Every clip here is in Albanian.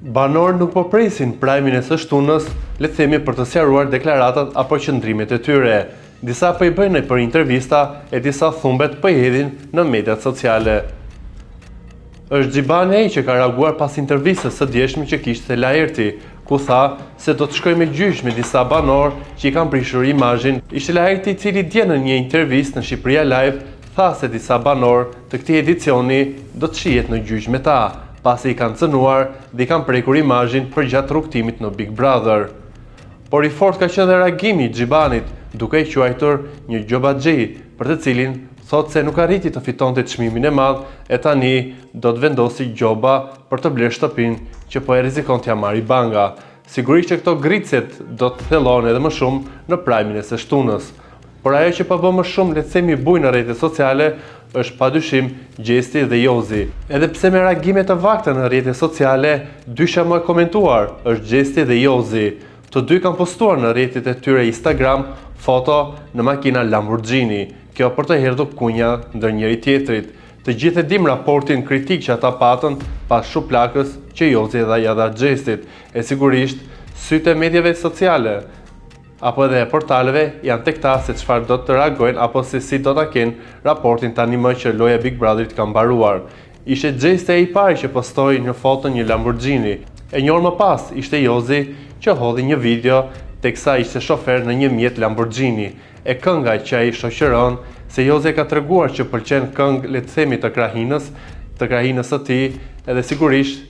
Banorët nuk po presin prajmin e së shtunës, le të themi për të sqaruar deklaratat apo qëndrimet e tyre. Disa po i bëjnë për intervista e disa thumbet po i hedhin në mediat sociale. Është Xhibani ai që ka reaguar pas intervistës së djeshme që kishte Laerti, ku tha se do të shkojë me gjyq me disa banor që i kanë prishur imazhin. Ishte Laerti i cili dje në një intervistë në Shqipëria Live tha se disa banor të këtij edicioni do të shihet në gjyq me ta, pasi i kanë cënuar dhe i kanë prekur imazhin përgjatë rrugtimit në Big Brother. Por i fort ka qenë reagimi i Xhibanit, duke i quajtur një gjobaxhi, për të cilin thot se nuk arriti të fitonte çmimin e madh e tani do të vendosi gjoba për të bler shtëpinë që po e rrezikon t'ia marrë banga. Sigurisht që këto gritset do të thellon edhe më shumë në prajmin e së shtunës. Por ajo që po bë më shumë, le të themi, buj në rrjetet sociale është padyshim Gjesti dhe Jozi. Edhe pse me reagime të vakta në rrjetet sociale, dysha më e komentuar është Gjesti dhe Jozi. Të dy kanë postuar në rrjetet e tyre Instagram foto në makina Lamborghini, kjo për të hedhur kunja ndër njëri tjetrit. Të gjithë e dim raportin kritik që ata patën pas shuplakës që Jozi dha ja dha Gjestit. E sigurisht, sytë e medjave sociale apo edhe portaleve janë tek ta se çfarë do të reagojnë apo se si do ta kenë raportin tani më që loja Big Brotherit ka mbaruar. Ishte Gjesti i pari që postoi një foto një Lamborghini. E një orë më pas ishte Jozi që hodhi një video teksa ishte shofer në një mjet Lamborghini. E kënga që ai shoqëron, se Jozi ka treguar që pëlqen këngë, le të themi, të krahinës së tij, edhe sigurisht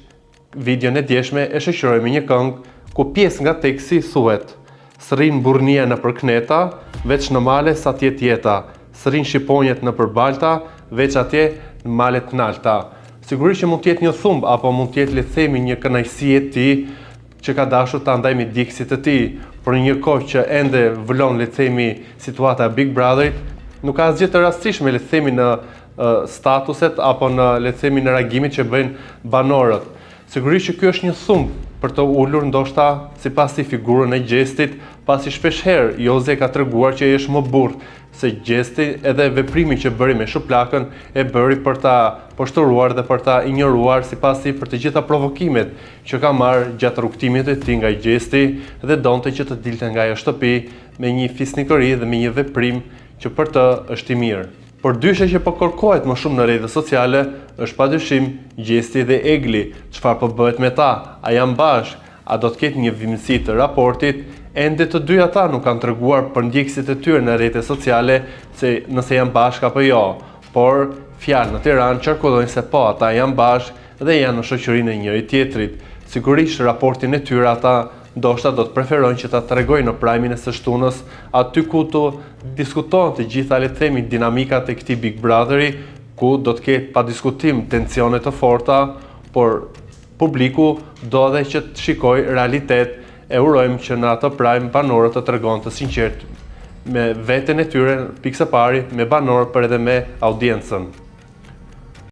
videon e djeshme e shoqëroi me një këngë ku pjesë nga teksti thuhet: "Srrin burrnia në përkneta, veç në male sa tjet jeta. Srrin shqiponjet në përbalta, veç atje në malet nalta." Sigurisht që mund të jetë një thumb apo mund të jetë, le të themi, një kënaqësi e tij që ka dashur ta ndaj me djegësit e tij, por në një kohë që ende vlon, le të themi, situata e Big Brotherit, nuk ka asgjë të rastishme, le të themi, në statuset apo në, le të themi, në reagimet që bëjnë banorët. Sigurisht që ky është një thumb për të ulur ndoshta sipas si figurën e Gjestit, pasi shpeshherë Jozi ka treguar që ai është më burr se Gjesti, edhe veprimi që bëri me shuplakën e bëri për ta poshtruar dhe për ta injoruar sipasi për të gjitha provokimet që ka marrë gjatë rrugtimit të tij nga Gjesti dhe donte që të dilte nga ajo shtëpi me një fisnikëri dhe me një veprim që për të është i mirë. Por dyshe që po kërkohet më shumë në rrjetet sociale është padyshim Gjesti dhe Egli. Çfarë po bëhet me ta? A janë bashkë? A do të ketë një vimësi të raportit? Ende të dy ata nuk kanë treguar për ndjekësit e tyre në rrjetet sociale se nëse janë bashkë apo jo. Por fjalë në Tiranë qarkullojnë se po, ata janë bashkë dhe janë në shoqërinë e njëri tjetrit. Sigurisht raportin e tyre ata ndoshta do të preferojnë që ta tregojnë në prajmin e së shtunës, aty ku të diskutohen të gjitha, le të themi, dinamikat e këtij Big Brotheri, ku do të ketë pa diskutim tensione të forta, por publiku do edhe që të shikojë realitet. E urojmë që në atë prajm banorët të tregon të sinqert me veten e tyre, pikë së pari me banorë, por edhe me audiencën.